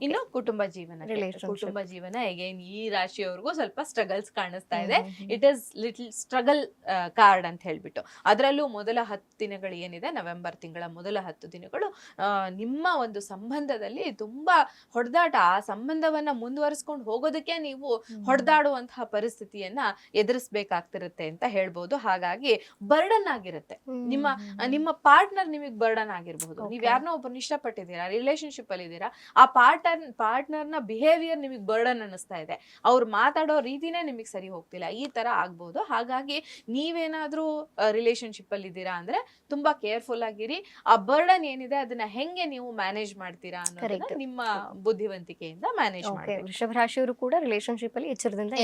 ಇನ್ನು ಕುಟುಂಬ ಜೀವನ ಅಗೇನ್ ಈ ರಾಶಿಯವ್ರಿಗೂ ಸ್ವಲ್ಪ ಸ್ಟ್ರಗಲ್ಸ್ ಕಾಣಿಸ್ತಾ ಇದೆ. It is little struggle card ಅಂತ ಹೇಳ್ಬಿಟ್ಟು, ಅದರಲ್ಲೂ ಮೊದಲ 10 ದಿನಗಳು ಏನಿದೆ, ನವೆಂಬರ್ ತಿಂಗಳ ಮೊದಲ 10 ದಿನಗಳು ನಿಮ್ಮ ಒಂದು ಸಂಬಂಧದಲ್ಲಿ ತುಂಬಾ ಹೊಡೆದಾಟ, ಆ ಸಂಬಂಧವನ್ನ ಮುಂದುವರಿಸ್ಕೊಂಡು ಹೋಗೋದಕ್ಕೆ ನೀವು ಹೊಡೆದಾಡುವಂತಹ ಪರಿಸ್ಥಿತಿಯನ್ನ ಎದುರಿಸ್ಬೇಕಾಗ್ತಿರುತ್ತೆ ಅಂತ ಹೇಳ್ಬೋದು. ಹಾಗಾಗಿ ಬರ್ಡನ್ ಆಗಿರುತ್ತೆ, ನಿಮ್ಮ ಪಾರ್ಟ್ನರ್ ನಿಮಗೆ ಬರ್ಡನ್ ಆಗಿರ್ಬಹುದು. ನೀವ್ ಯಾರನ್ನೋ ಒಬ್ಬರನ್ನ ಇಷ್ಟಪಟ್ಟಿದ್ದೀರಾ, ರಿಲೇಶನ್ಶಿಪ್ ಅಲ್ಲಿ ಇದ್ದೀರಾ, ಆ ಪಾರ್ಟ್ನರ್ನ ಬಿಹೇವಿಯರ್ ನಿಮಗೆ ಬರ್ಡನ್ ಅನ್ನಿಸ್ತಾ ಇದೆ, ಅವ್ರು ಮಾತಾಡೋ ರೀತಿನೇ ನಿಮಗೆ ಸರಿ ಹೋಗ್ತಿಲ್ಲ, ಈ ತರ ಆಗ್ಬಹುದು. ಹಾಗಾಗಿ ನೀವೇನಾದ್ರೂ ರಿಲೇಶನ್ಶಿಪ್ ಅಲ್ಲಿ ಇದ್ದೀರಾ ಅಂದ್ರೆ ತುಂಬಾ ಕೇರ್ಫುಲ್ ಆಗಿರಿ. ಆ ಬರ್ಡನ್ ಏನಿದೆ ಅದನ್ನ ಹೆಂಗೆ ನೀವು ಮ್ಯಾನೇಜ್ ಮಾಡ್ತೀರಾ ಅನ್ನೋದನ್ನ ನಿಮ್ಮ ಬುದ್ಧಿವಂತಿಕೆಯಿಂದ ಮ್ಯಾನೇಜ್ ಮಾಡ್ತೀರಾ. ವೃಷಭ ರಾಶಿಯವರು ಕೂಡ ರಿಲೇಶನ್ಶಿಪ್ ಅಲ್ಲಿ ಎಚ್ಚರದಿಂದ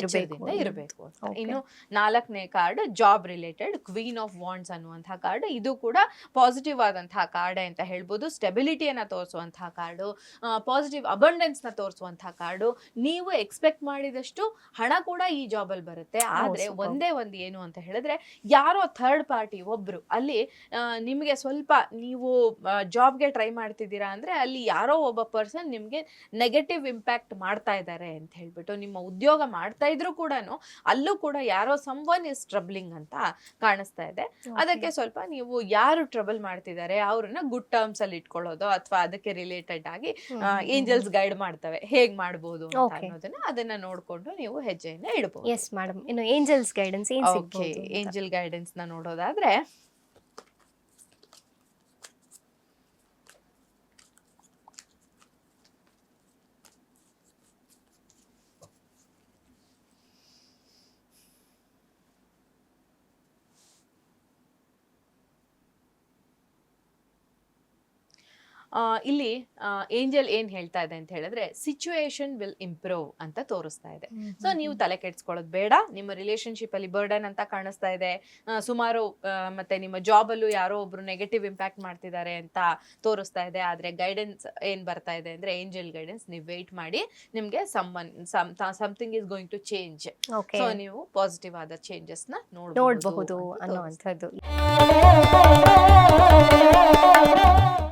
ಇರಬೇಕು ಅಂತ. ಇನ್ನು 4ನೇ card job related queen of wands ಅನ್ನುವಂತಹ ಕಾರ್ಡ್. ಇದು ಕೂಡ ಪಾಸಿಟಿವ್ ಆದಂತಹ ಕಾರ್ಡ್ ಅಂತ ಹೇಳ್ಬೋದು. ಸ್ಟೆಬಿಲಿಟಿಯನ್ನ ತೋರಿಸುವಂತಹ ಕಾರ್ಡು, ಪಾಸಿಟಿವ್ ಅಬಂಡೆನ್ಸ್ ನ ತೋರಿಸುವಂತಹ ಕಾರ್ಡು. ನೀವು ಎಕ್ಸ್ಪೆಕ್ಟ್ ಮಾಡಿದಷ್ಟು ಹಣ ಕೂಡ ಈ ಜಾಬ್ ಅಲ್ಲಿ ಬರುತ್ತೆ. ಆದ್ರೆ ಒಂದೇ ಒಂದು ಏನು ಅಂತ ಹೇಳಿದ್ರೆ, ಯಾರೋ ಥರ್ಡ್ ಪಾರ್ಟಿ ಒಬ್ರು ಅಲ್ಲಿ ನಿಮಗೆ ಸ್ವಲ್ಪ, ನೀವು ಜಾಬ್ಗೆ ಟ್ರೈ ಮಾಡ್ತಿದ್ದೀರಾ ಅಂದ್ರೆ ಅಲ್ಲಿ ಯಾರೋ ಒಬ್ಬ ಪರ್ಸನ್ ನಿಮ್ಗೆ ನೆಗೆಟಿವ್ ಇಂಪ್ಯಾಕ್ಟ್ ಮಾಡ್ತಾ ಇದ್ದಾರೆ ಅಂತ ಹೇಳ್ಬಿಟ್ಟು, ನಿಮ್ಮ ಉದ್ಯೋಗ ಮಾಡ್ತಾ ಇದ್ರು ಕೂಡ ಅಲ್ಲೂ ಕೂಡ ಯಾರೋ ಸಮ್ವನ್ ಇಸ್ ಟ್ರಬ್ಲಿಂಗ್ ಅಂತ ಕಾಣಿಸ್ತಾ ಇದೆ. ಅದಕ್ಕೆ ಸ್ವಲ್ಪ ನೀವು ಯಾರು ಟ್ರಬಲ್ ಮಾಡ್ತಿದ್ದಾರೆ ಅವ್ರನ್ನ ಗುಡ್ ಟರ್ಮ್ಸ್ ಅಲ್ಲಿ ಇಟ್ಕೊಳ್ಳೋದು, ಅಥವಾ ಅದಕ್ಕೆ ರಿಲೇಟೆಡ್ ಆಗಿ ಏಂಜಲ್ಸ್ ಗೈಡ್ ಮಾಡ್ತವೆ ಹೇಗ್ ಮಾಡ್ಬೋದು ಅಂತ ಅನ್ನೋದನ್ನ, ಅದನ್ನ ನೋಡ್ಕೊಂಡು ನೀವು ಹೆಜ್ಜೆಯನ್ನ ಇಡಬಹುದು. ಎಸ್ ಮೇಡಮ್, ಇನ್ನು ಏಂಜಲ್ಸ್ ಗೈಡೆನ್ಸ್ ಏನ್ ಸಿಗ್ಬೋದು? ಏಂಜಲ್ ಗೈಡೆನ್ಸ್ ನ ನೋಡೋದಾದ್ರೆ, ಇಲ್ಲಿ ಏಂಜಲ್ ಏನ್ ಹೇಳ್ತಾ ಇದೆ ಅಂತ ಹೇಳಿದ್ರೆ, ಸಿಚುಯೇಷನ್ ವಿಲ್ ಇಂಪ್ರೂವ್ ಅಂತ ತೋರಿಸ್ತಾ ಇದೆ. ಸೊ ನೀವು ತಲೆ ಕೆಡ್ಸ್ಕೊಳ್ಳೋದು ಬೇಡ. ನಿಮ್ಮ ರಿಲೇಶನ್ಶಿಪ್ ಅಲ್ಲಿ ಬರ್ಡನ್ ಅಂತ ಕಾಣಿಸ್ತಾ ಇದೆ ಸುಮಾರು, ಮತ್ತೆ ನಿಮ್ಮ ಜಾಬ್ ಅಲ್ಲೂ ಯಾರೋ ಒಬ್ರು ನೆಗೆಟಿವ್ ಇಂಪ್ಯಾಕ್ಟ್ ಮಾಡ್ತಿದ್ದಾರೆ ಅಂತ ತೋರಿಸ್ತಾ ಇದೆ. ಆದ್ರೆ ಗೈಡೆನ್ಸ್ ಏನ್ ಬರ್ತಾ ಇದೆ ಅಂದ್ರೆ, ಏಂಜಲ್ ಗೈಡೆನ್ಸ್, ನೀವು ವೇಟ್ ಮಾಡಿ, ನಿಮ್ಗೆ something is going to change. So ನೀವು ಪಾಸಿಟಿವ್ ಆದ ಚೇಂಜಸ್ ನ ನೋಡಬಹುದು ಅನ್ನುವಂಥದ್ದು.